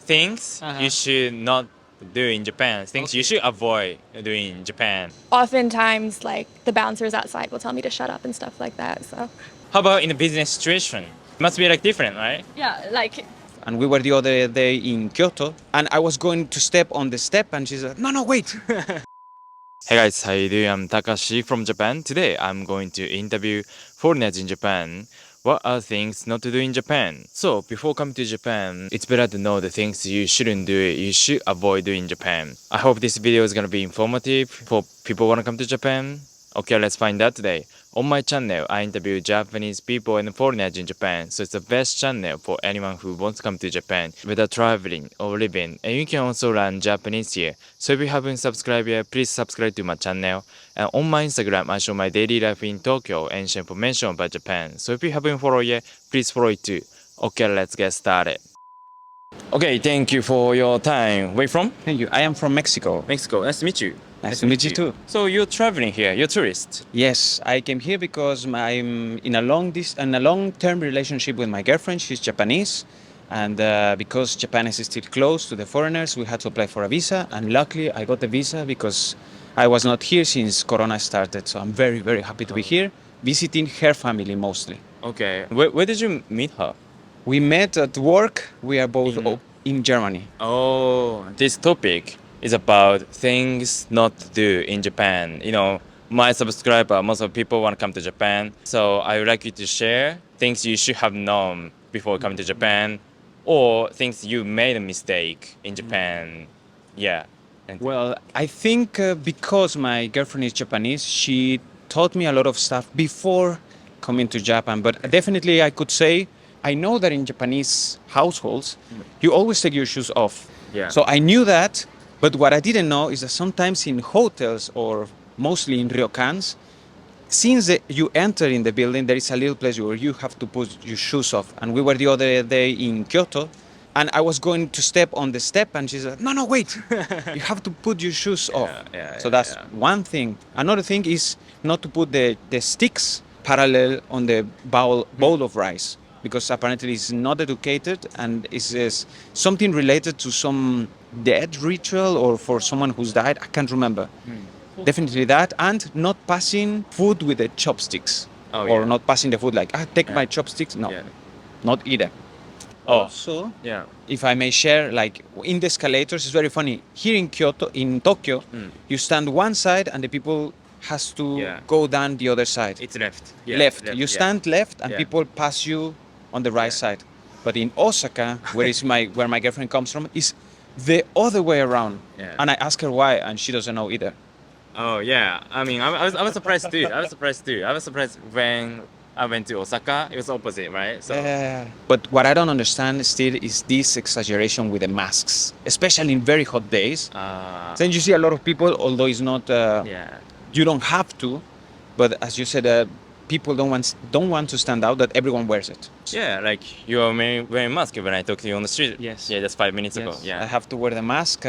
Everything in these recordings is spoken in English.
things you should not do in Japan, things you should avoid doing in Japan. Oftentimes, like, the bouncers outside will tell me to shut up and stuff like that. So, How about in a business situation? Must be like different, right? yeah, like, And we were the other day in Kyoto, and I was going to step on the step, and she said, "No, no, wait." Hey guys, how you doing? I'm Takashi from Japan. Today I'm going to interview foreigners in Japan. What are things not to do in Japan? So before coming to Japan, it's better to know the things you shouldn't do, you should avoid doing in Japan. I hope this video is gonna be informative for people who wanna come to Japan. Okay, let's find out today. On my channel, I interview Japanese people and foreigners in Japan, so it's the best channel for anyone who wants to come to Japan, whether traveling or living, and you can also learn Japanese here. So if you haven't subscribed yet, please subscribe to my channel. And on my Instagram, I show my daily life in Tokyo and share information about Japan. So if you haven't followed yet, please follow it too. Okay, let's get started. Okay, thank you for your time. Where you from? Thank you. I am from Mexico. Mexico. Nice to meet you. Nice to meet you too. So you're traveling here. You're a tourist. Yes, I came here because I'm in a long-term relationship with my girlfriend. She's Japanese, and because Japan is still closed to the foreigners, we had to apply for a visa. And luckily, I got the visa because I was not here since Corona started. So I'm very, very happy to be here, visiting her family mostly. Okay. Where did you meet her? We met at work. We are both in Germany. Oh, this topic is about things not to do in Japan. You know, my subscriber, most of people want to come to Japan. So I would like you to share things you should have known before coming to Japan, or things you made a mistake in Japan. Yeah. Well, I think because my girlfriend is Japanese, she taught me a lot of stuff before coming to Japan. But definitely, I could say I know that in Japanese households, you always take your shoes off. Yeah. So I knew that, but what I didn't know is that sometimes in hotels or mostly in ryokans, since you enter in the building, there is a little place where you have to put your shoes off. And we were the other day in Kyoto, and I was going to step on the step, and she said, "No, no, wait! You have to put your shoes off." So that's one thing. Another thing is not to put the sticks parallel on the bowl of rice, because apparently it's not educated and it's something related to some dead ritual or for someone who's died. I can't remember. Definitely that, and not passing food with the chopsticks, or not passing the food like, take my chopsticks. No, not either. Also, if I may share, like in the escalators, it's very funny. Here in Tokyo, you stand one side and the people has to go down the other side. It's left. Left. You stand left and people pass you on the right side. But in Osaka, where my girlfriend comes from, is the other way around. And I ask her why, and she doesn't know either. Oh yeah, I mean, I was surprised too. I was surprised when I went to Osaka. It was opposite, right? So. But what I don't understand still is this exaggeration with the masks, especially in very hot days. Then you see a lot of people, although it's not. You don't have to, but as you said, people don't want to stand out. That everyone wears it. Yeah, like you are wearing mask when I talked to you on the street. Yes. Yeah, just 5 minutes ago. Yeah. I have to wear the mask.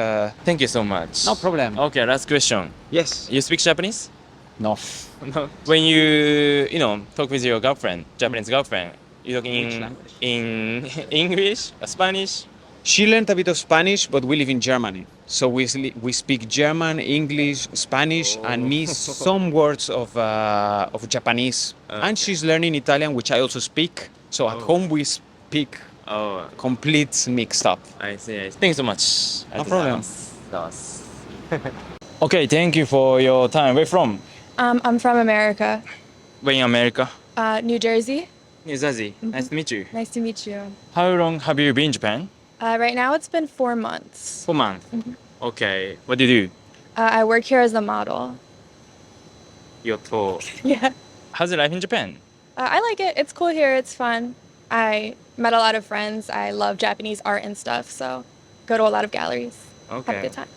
Thank you so much. No problem. Okay, last question. Yes. You speak Japanese? No. No. When you talk with your girlfriend, Japanese girlfriend, you talk in English, Spanish? She learned a bit of Spanish, but we live in Germany. So we speak German, English, Spanish, and me some words of Japanese. And she's learning Italian, which I also speak. So at home we speak complete mixed up. I see. Thanks so much. No problem. Okay, thank you for your time. Where from? I'm from America, Where in America? New Jersey. New Jersey. Nice to meet you. Nice to meet you. How long have you been in Japan? Right now it's been 4 months. 4 months. Okay. What do you do? I work here as a model. You're tall. Yeah. How's your life in Japan? I like it. It's cool here. It's fun. I met a lot of friends. I love Japanese art and stuff, so go to a lot of galleries. Okay. Have a good time.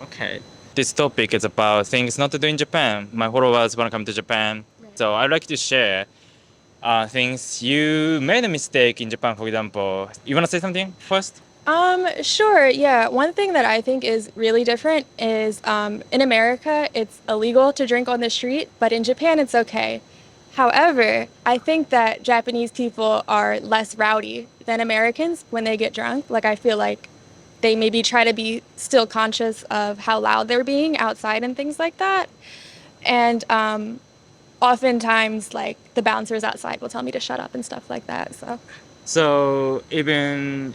Okay. This topic is about things not to do in Japan. My followers want to come to Japan. Right. So I'd like to share things you made a mistake in Japan, for example. You want to say something first? Sure. Yeah. One thing that I think is really different is in America, it's illegal to drink on the street, but in Japan, it's okay. However, I think that Japanese people are less rowdy than Americans when they get drunk. Like, I feel like they maybe try to be still conscious of how loud they're being outside and things like that. And oftentimes, like the bouncers outside will tell me to shut up and stuff like that. So even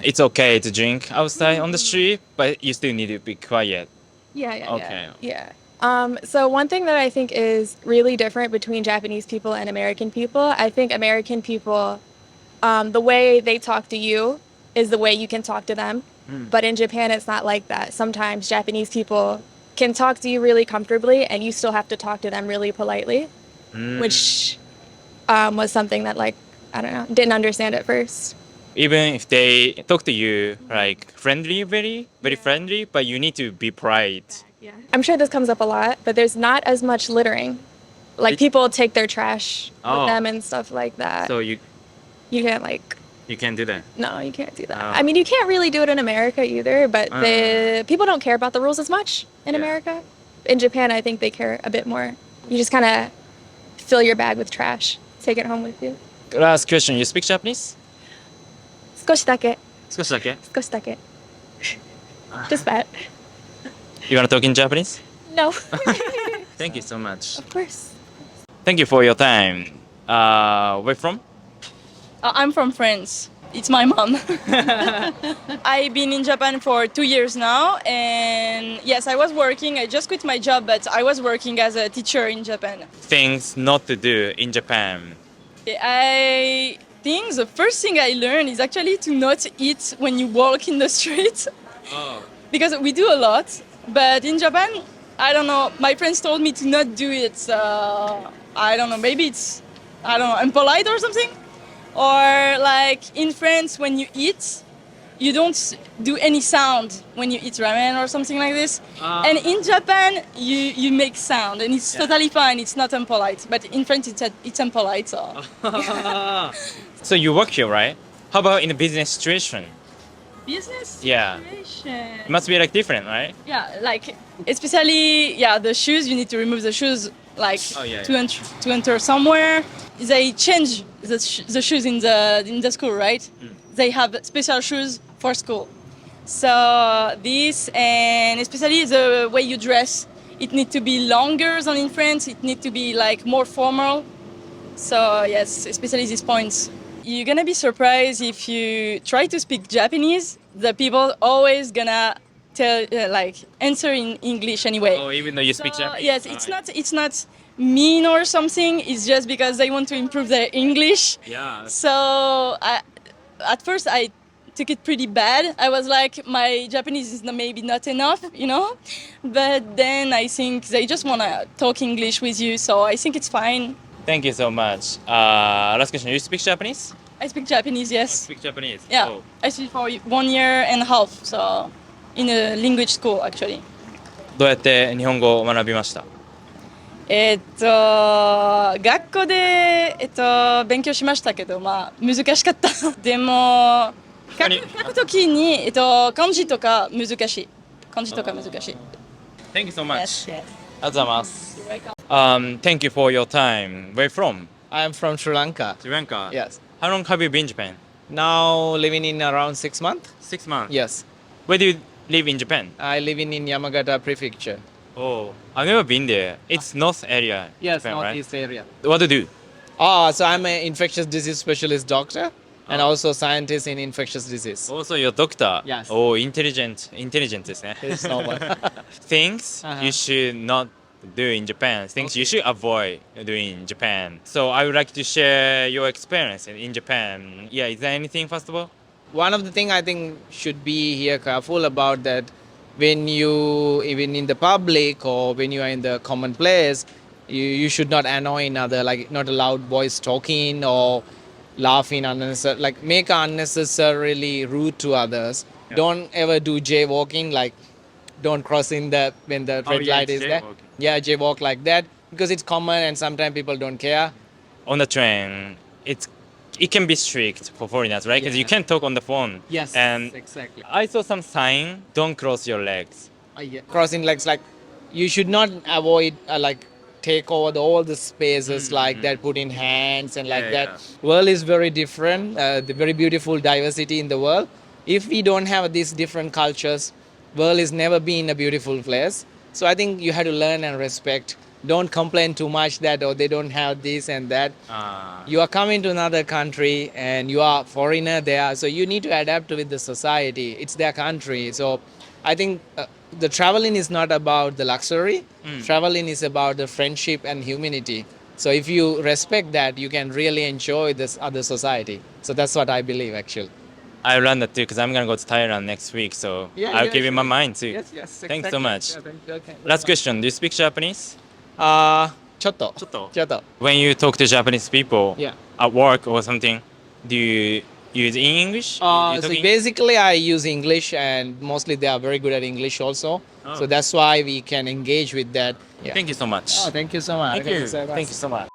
it's okay to drink outside on the street, but you still need to be quiet. Yeah. Okay. Yeah. So one thing that I think is really different between Japanese people and American people, I think American people, the way they talk to you is the way you can talk to them. But in Japan, it's not like that. Sometimes Japanese people can talk to you really comfortably, and you still have to talk to them really politely, which was something that, like, I don't know, didn't understand at first. Even if they talk to you like friendly, very friendly, but you need to be polite. Yeah. I'm sure this comes up a lot, but there's not as much littering. Like people take their trash with them and stuff like that. So You can't like, you can do that. no, you can't do that. Oh. I mean, you can't really do it in America either, but the people don't care about the rules as much in Yeah. America. In Japan, I think they care a bit more. You just kind of fill your bag with trash, take it home with you. Last question. You speak Japanese? 少しだけ,少しだけ? 少しだけ. Just that. You wanna talk in Japanese? No. Thank you so much. Of course. Thank you for your time. Where from? I'm from France. It's my mom. I've been in Japan for 2 years now, and yes, I was working. I just quit my job, but I was working as a teacher in Japan. Things not to do in Japan. I think the first thing I learned is actually to not eat when you walk in the street. Oh. Because we do a lot, but in Japan, I don't know, my friends told me to not do it. I don't know, maybe it's, I don't know, impolite or something. Or like in France, when you eat, you don't do any sound when you eat ramen or something like this. And in Japan, you make sound, and it's totally fine. It's not impolite. But in France, it's impolite. So. So you work here, right? How about in a business situation? Business Yeah. situation. It must be like different, right? Yeah, like especially the shoes. You need to remove the shoes, like to enter somewhere. They change the shoes in the school, right? They have special shoes for school. So this, and especially the way you dress, it needs to be longer than in France. It needs to be like more formal. So yes, especially these points. You're gonna be surprised if you try to speak Japanese. The people always gonna tell answer in English anyway. Oh, even though you speak Japanese? Yes, it's not mean or something. It's just because they want to improve their English. Yeah. So at first I took it pretty bad. I was like, my Japanese is maybe not enough, But then I think they just wanna talk English with you, so I think it's fine. Thank you so much. Last question. You speak Japanese? I speak Japanese, yes. Speak Japanese. Yeah, Oh. I speak for 1 year and a half, so in a language school actually. どうやって日本語を学びました？学校で、勉強しましたけど、まあ難しかった。でも書くときに、漢字とか難しい。漢字とか難しい。Thank you so much. Yes, yes. ありがとうございます。Thank you for your time. Where from? I'm from Sri Lanka. Sri Lanka. Yes. How long have you been in Japan? Now living in around 6 months. 6 months. Yes. Where do you live in Japan? I live in Yamagata Prefecture. Oh, I've never been there. It's north area. Yes, Japan, northeast area. Right? What do you do? So I'm an infectious disease specialist doctor and also scientist in infectious disease. Also, you're a doctor. Yes. Oh, intelligent ですね。 It's normal. Things you should not do in Japan. Things you should avoid doing in Japan. So I would like to share your experience in Japan. Yeah, is there anything first of all? One of the things I think should be here careful about that when you even in the public or when you are in the common place, you should not annoy another, like not a loud voice talking or laughing unnecessarily, like make unnecessarily rude to others. Yeah. Don't ever do jaywalking, like don't cross in the when the red light is there. jaywalking. Yeah, jaywalk like that because it's common and sometimes people don't care. On the train, it can be strict for foreigners, right? Because you can't talk on the phone. Yes, And exactly. I saw some sign, don't cross your legs. Yeah. Crossing legs, like you should not avoid like take over all the spaces like that, put in hands and like Yeah, that. yeah. World is very different. The very beautiful diversity in the world. If we don't have these different cultures, world is never been a beautiful place. So I think you have to learn and respect. Don't complain too much that oh they don't have this and that. You are coming to another country and you are foreigner there, so you need to adapt with the society. It's their country. So I think the traveling is not about the luxury. Traveling is about the friendship and humanity. So if you respect that, you can really enjoy this other society. So that's what I believe actually. I learned that too because I'm gonna go to Thailand next week, so I'll keep in my mind too. Yes, yes. Thanks so much. Yeah, thank you. Okay. Last question: do you speak Japanese? ちょっと。ちょっと。ちょっと。 When you talk to Japanese people Yeah. at work or something, do you use in English? You So talk in- basically, I use English, and mostly they are very good at English also. So that's why we can engage with that. Yeah. Thank you so much. Oh, thank you so much. Thank you. so much. Thank you so much.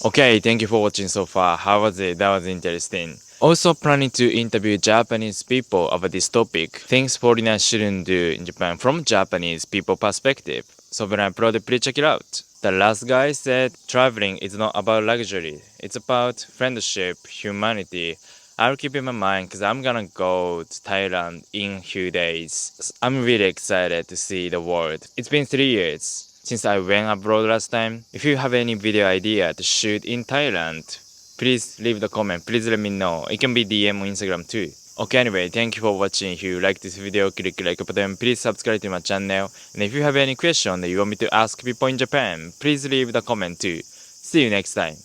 Okay, thank you for watching so far. How was it? That was interesting. Also planning to interview Japanese people about this topic. Things foreigners shouldn't do in Japan from Japanese people perspective. So when I probably check it out. The last guy said traveling is not about luxury. It's about friendship, humanity. I'll keep in my mind because I'm gonna go to Thailand in a few days. I'm really excited to see the world. It's been 3 years since I went abroad last time. If you have any video idea to shoot in Thailand, please leave the comment. Please let me know. It can be DM on Instagram too. Okay, anyway, thank you for watching. If you like this video, click like button. Please subscribe to my channel. And if you have any question that you want me to ask people in Japan, please leave the comment too. See you next time.